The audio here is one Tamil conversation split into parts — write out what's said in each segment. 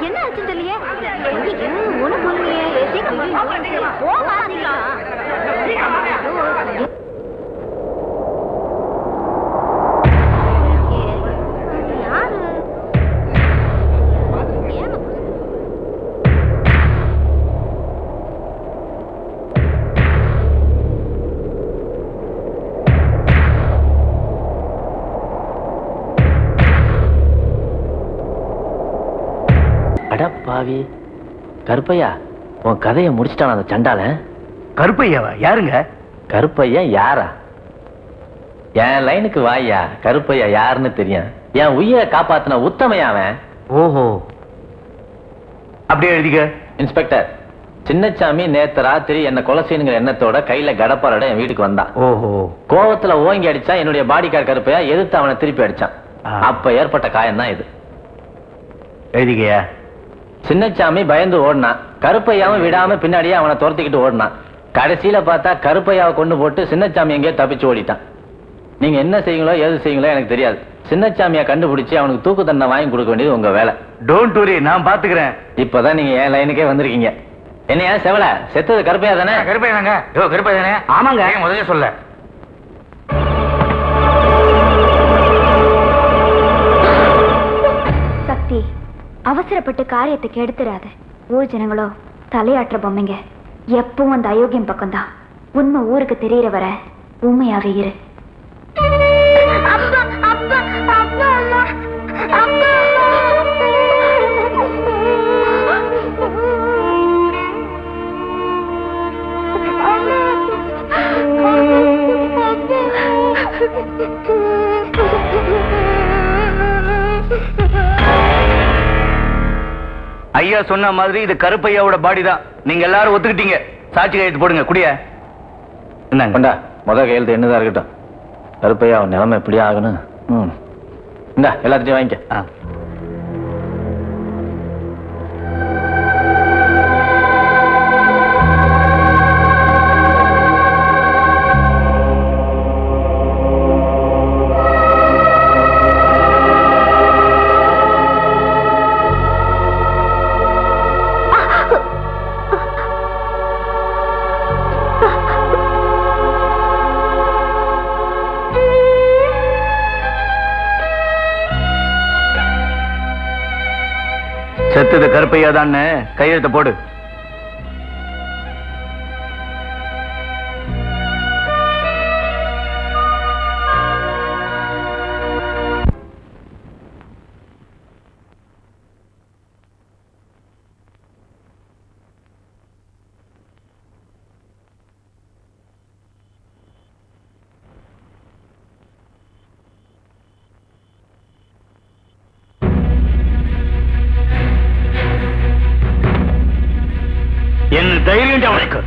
என்ன ஆச்சுன்னு தெரியலையே. ஒண்ணும் புரியலையே. போமா பாவி கருப்பையா, உன் கதையை முடிச்சிட்டான் அந்த சண்டால. கருப்பையாவா? யாருங்க கருப்பையா? யாரா? என் லைனுக்கு வாயா. கருப்பையா யாருன்னு தெரியும். என் உயிரை காப்பாத்தின உத்தமையாவன். ஓஹோ, அப்படியே எழுதிக்க. இன்ஸ்பெக்டர், சின்னச்சாமி நேத்து ராத்திரி என்ன கொலை செய்யுங்கிற எண்ணத்தோட கையில கடப்பாரோட என் வீட்டுக்கு வந்தான். ஓஹோ, கோவத்துல ஓங்கி அடிச்சா என்னுடைய பாடிகார்டு கருப்பையா எதிர்த்து அவனை திருப்பி அடிச்சான். அப்ப ஏற்பட்ட காயம் தான் இது. எழுதிக்கையா. சின்னச்சாமி பயந்து ஓடினான். கருப்பையாவும் விடாம பின்னாடியே அவனை துரத்திக்கிட்டு ஓடினான். கடைசியில பார்த்தா கருப்பையாவை கொண்டு போட்டு சின்னச்சாமி எங்கேயோ தப்பிச்சு ஓடிட்டான். நீங்க என்ன செய்யுங்களோ ஏது செய்யுங்களோ எனக்கு தெரியாது. சின்னச்சாமியை கண்டுபிடிச்சு அவனுக்கு தூக்கு தண்டனை வாங்கி கொடுக்க வேண்டியது உங்க வேலை. டோன்ட் வரி, நான் பாத்துக்கிறேன். இப்பதான் நீங்க என் லைனுக்கே வந்திருக்கீங்க. என்னையா செவல, செத்தது கருப்பையா தானே? கருப்பையா தாங்க. கருப்பையா தானே? ஆமாங்க. முதல்ல சொல்ல. சக்தி, அவசரப்பட்டு காரியத்தை கெடுத்துறாத. ஊர் ஜனங்களோ தலையாற்ற பொம்மைங்க. எப்பவும் அந்த அயோக்கியம் பக்கம்தான். உண்மை ஊருக்கு தெரியற வர உண்மையாவே இரு. ஐயா சொன்ன மாதிரி இது கருப்பையாவோட பாடி தான். நீங்க எல்லாரும் ஒத்துக்கிட்டீங்க. சாட்சி கையெழுத்து போடுங்க. குடிய என்னண்டா முதல் கையெழுத்து என்னதான் இருக்கட்டும். கருப்பையா அவன் நிலைமை எப்படி ஆகணும். இந்தா எல்லாத்தையும் வாங்கிக்க. செத்தது கருப்பையா தான். கையெழுத்த போடு. என்ன தைரியம் அவனுக்கு?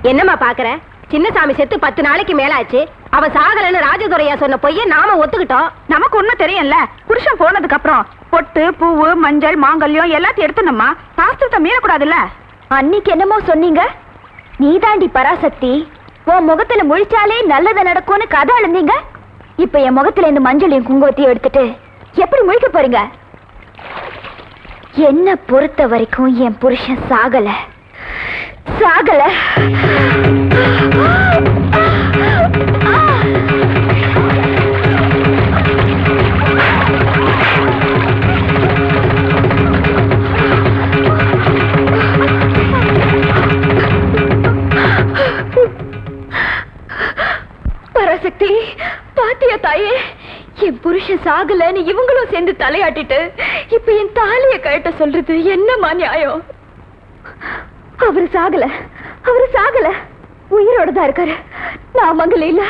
என்னம்மா பாக்குற? சின்னசாமி செத்து 10 நாளைக்கு மேலாச்சு. அவன் சாகலன்னு ராஜதுரையா சொன்ன பொய்ய நாம ஒத்துக்கிட்டோம். நமக்கு ஒண்ணும் தெரியும்ல. புருஷன் போனதுக்கு அப்புறம் பொட்டு பூவு மஞ்சள் மாங்கல்யம் எல்லாத்தையும் எடுத்துனம்மா. சாஸ்திரத்தை மீறக்கூடாதுல்ல. அன்னைக்கு என்னமோ சொன்னீங்க, நீதாண்டி பராசக்தி, உன் முகத்துல முழிச்சாலே நல்லது நடக்கும்னு கதை எழுந்தீங்க. இப்ப என் முகத்துல இந்த மஞ்சளையும் குங்குமத்தையும் எடுத்துட்டு எப்படி முழிக்க போறீங்க? என்ன பொறுத்த வரைக்கும் என் புருஷன் சாகல சாகல. பராசக்தி, பாத்தியா தாயே, என் புருஷன் சாகலன்னு இவங்களும் சேர்ந்து தலையாட்டிட்டு இப்ப என் தாலிய கழட்ட சொல்றது என்னமா நியாயம்? அவரு சாகல, அவரு சாகல, உயிரோட தான் இருக்காரு. நான் மங்களி இல்ல,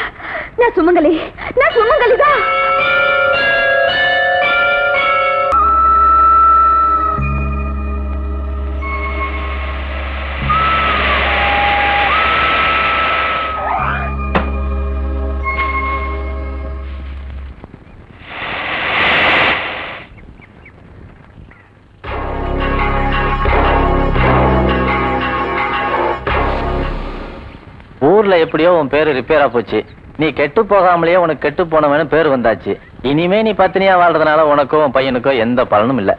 நான் சுமங்கலி, நான் சுமங்கலிதான். ஊர்ல எப்படியோ உன் பேரு ரிப்பேரா போச்சு. நீ கெட்டு போகாமலேயே உனக்கு கெட்டு போனவனு பேர் வந்தாச்சு. இனிமே நீ பத்தினியா வாழ்றதுனால உனக்கோ உன் பையனுக்கோ எந்த பலனும் இல்ல.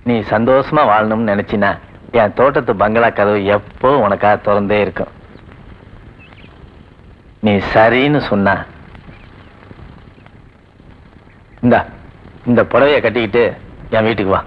நீ சந்தோஷமா வாழணும்னு நினைச்சினா என் தோட்டத்து பங்களா கதவு எப்போ உனக்காக திறந்தே இருக்கும். நீ சரின்னு சொன்ன இந்த புடவைய கட்டிக்கிட்டு என் வீட்டுக்கு வா.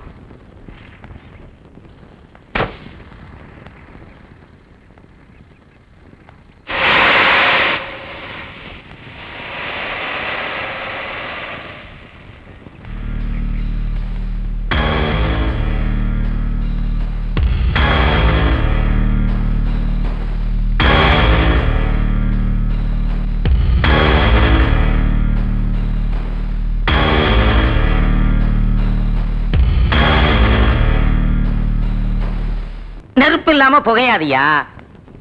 நெருப்பு இல்லாம புகையாதியா?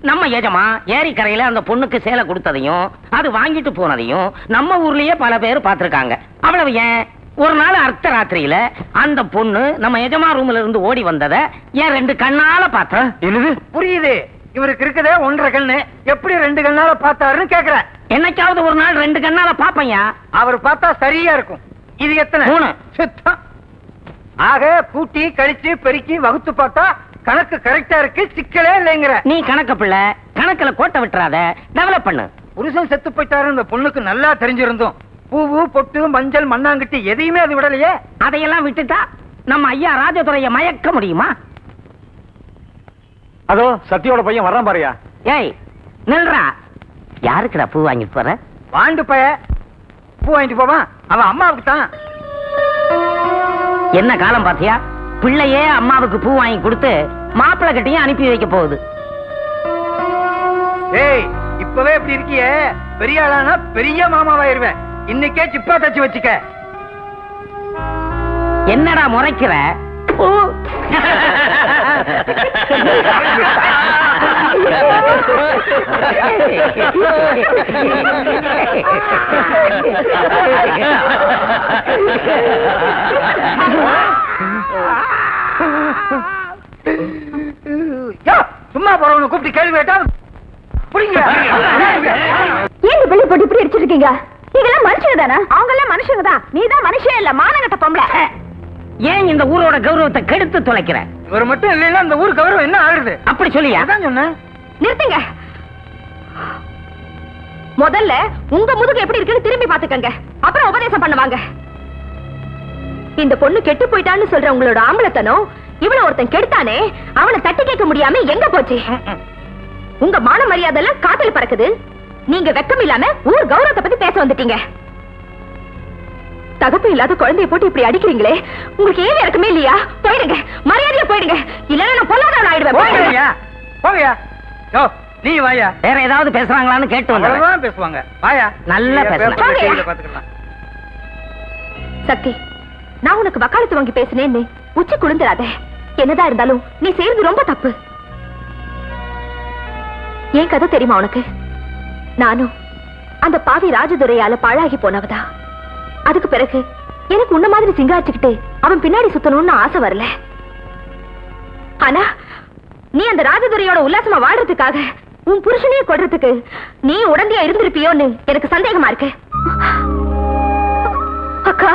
நம்ம எஜமா ஏரிக்கரையில அந்த பொண்ணுக்கு சேலை கொடுத்ததையும் அது வாங்கிட்டு போனதையும் நம்ம ஊர்லயே பல பேர் பார்த்திருக்காங்க. அவ்வளவு ஏன், ஒரு நாள் அர்த்த ராத்திரியில அந்த பொண்ணு நம்ம எஜமா ரூம்ல இருந்து ஓடி வந்ததை ஏன் 2 கண்ணால பார்த்த. என்னது? புரியுது. இவருக்கு இருக்குதே 1.5 கண்ணு, எப்படி 2 கண்ணால பார்த்தாருன்னு கேக்குற. என்னைக்காவது ஒரு நாள் 2 கண்ணால பாப்பையா? அவர் பார்த்தா சரியா இருக்கும். இது எத்தனை? 3. சுத்தம். ஆக கூட்டி கழிச்சு பெருக்கி வகுத்து பார்த்தா கணக்கு கரெக்டா இருக்கு, சிக்கலே இல்லைங்கிற. நீ கணக்கு பிள்ளை, கணக்குல கோட்டை விட்டுறாத, டெவலப் பண்ணு. புருஷன் செத்து போயிட்டாரு இந்த பொண்ணுக்கு நல்லா தெரிஞ்சிருந்தோம். பூவு பொட்டு மஞ்சள் மண்ணாங்கட்டி எதையுமே அது விடலையே. அதையெல்லாம் விட்டுட்டா நம்ம ஐயா ராஜதுரைய மயக்க முடியுமா? அதோ சத்தியோட பையன் வர்றான் பாருயா. ஏய் நில்றா, யாருக்குடா பூ வாங்கிட்டு போற? வாண்டு பய பூ வாங்கிட்டு போவான், அவன் அம்மாவுக்கு தான். என்ன காலம் பாத்தியா, பிள்ளையே அம்மாவுக்கு பூ வாங்கி கொடுத்து மாப்பிள்ளை கட்டியும் அனுப்பி வைக்க போகுது. ஏய் இப்பவே இப்படி இருக்கியே, பெரிய ஆளானா பெரிய மாமாவாயிருவேன். இன்னைக்கே சிப்பா தச்சு வச்சுக்க. என்னடா முறைக்கிற? சும்மா போறவனை கூப்பிட்டு கேள்வி கேட்டா புரியுங்க. ஏன் வெளியே போட்டு இப்படி அடிச்சிட்டு இருக்கீங்க? நீங்கெல்லாம் மனுஷங்க தானே? அவங்க எல்லாம் மனுஷங்க தான். நீதான் மனுஷன் இல்ல, மானங்கட்ட பொம்பளை. ஏன் இந்த ஊரோட கௌரவத்தை கெடுத்து தொலைக்கிற? இவர் மட்டும் இல்லைன்னா இந்த ஊர் கௌரவம் என்ன ஆகுது? அப்படி சொல்லியா? அதான் சொன்னேன். நிறுத்துங்க. முதல்ல உங்க முதுகு எப்படி இருக்குன்னு திரும்பி பாத்துக்கங்க, அப்புறம் உபதேசம் பண்ணுவாங்க. இந்த பொண்ணு கெட்டு போயிட்டான்னு சொல்ற உங்களோட ஆம்பளத்தனம், இவனை ஒருத்தன் கெடுத்தானே அவனை தட்டி கேட்க முடியாம எங்க போச்சு? உங்க மான மரியாதை எல்லாம் காதல் பறக்குது. நீங்க வெக்கம் இல்லாம ஊர் கௌரவத்தை பத்தி பேச வந்துட்டீங்க. தகப்பு இல்லாத குழந்தைய போட்டு இப்படி அடிக்கிறீங்களே, உங்களுக்கு ஏன் இறக்கமே இல்லையா? போயிடுங்க, மரியாதையா போயிடுங்க, இல்லன்னா நான் பொல்லாதவன் ஆயிடுவேன். போங்கயா. யோ நீ வாயா. வேற ஏதாவது பேசுறாங்களான்னு கேட்டு வந்தேன். பேசுவாங்க. வாயா. நல்லா பேசுறேன். சக்தி, நான் உனக்கு வக்காலத்து வாங்கி பேசினேன்னு உச்சி குளிந்துராத. என்னதான் இருந்தாலும் நீ செய்யறது ரொம்ப தப்பு. ஏன் கதை தெரியுமா உனக்கு? நானும் அந்த பாவி ராஜதுரையால பாழாகி போனவதா. அதுக்கு பிறகு எனக்கு உன்ன மாதிரி சிங்காரிச்சுக்கிட்டு அவன் பின்னாடி சுத்தணும்னு ஆசை வரல. ஆனா நீ அந்த ராஜதுரையோட உல்லாசமா வாழ்றதுக்காக உன் புருஷனையே கொல்றதுக்கு நீ உடந்தையா இருந்திருப்பியோன்னு எனக்கு சந்தேகமா இருக்கு. அக்கா